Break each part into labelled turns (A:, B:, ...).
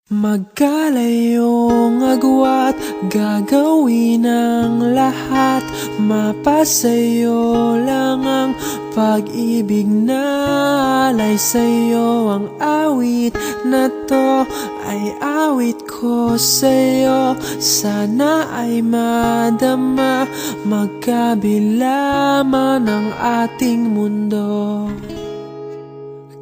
A: Magkalayong agwat, gagawin ang lahat. Mapasayo lang ang pag-ibig na alay sa'yo. Ang awit na to ay awit ko sa'yo. Sana ay madama, magkabila man ang ating mundo.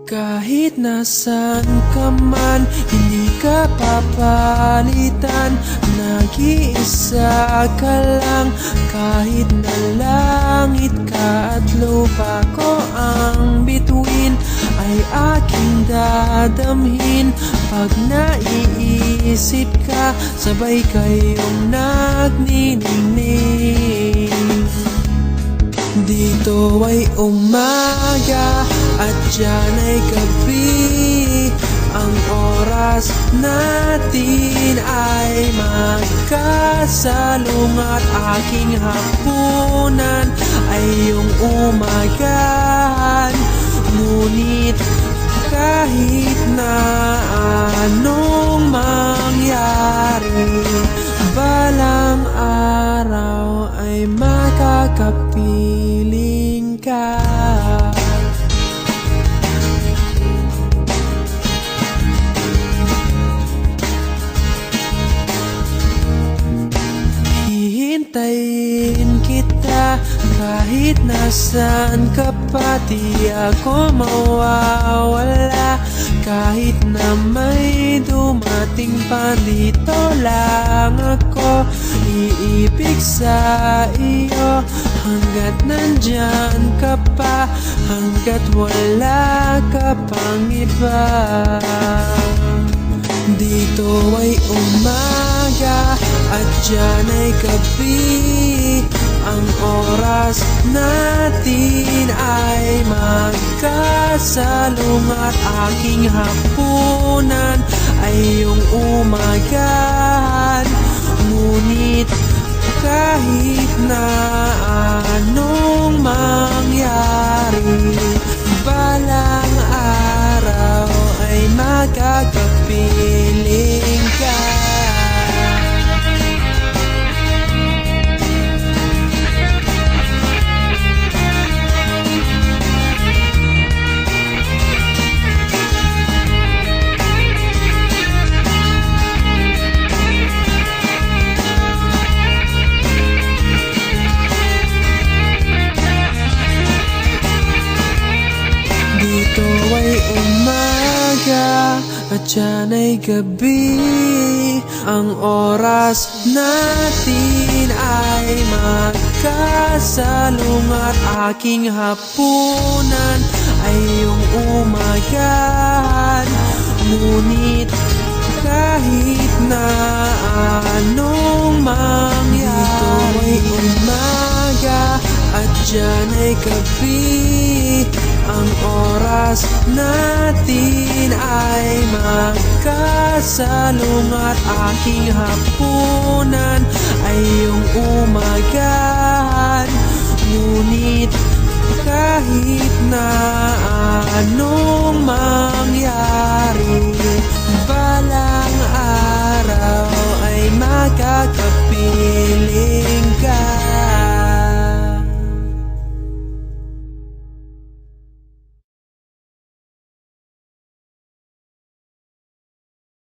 A: Kahit nasan ka man, hindi ka papalitan. Nag-iisa ka lang, kahit na langit ka at lupa ko ang bituin, ay aking dadamhin. Pag naiisip ka, sabay kayong nagniningning. Dito ay umaga at diyan ay gabi. Ang oras natin ay magkasalungat. Aking hapunan ay iyong umagahan. Ngunit kahit na anong mangyari, balang araw ay makakapiling ka. Hihintayin kita kahit nasan ka pa. Di ako mawawala kahit na may dumating pa. Dito lang ako iibig sa iyo hanggat nandyan ka pa, hanggat wala ka pang iba. Dito ay umaga at diyan ay gabi. Ang oras natin ay magkasalungat. Aking hapunan ay iyong umagahan. Ngunit kahit na anong mangyari, balang araw ay makakapiling ka. Dito ay umaga at diyan ay gabi. Ang oras natin ay magkasalungat. Aking hapunan ay iyong umagahan. Ngunit kahit na anong mangyari, dito ay umaga at diyan ay gabi. Ang oras natin ay magkasalungat. Aking hapunan ay iyong umagahan.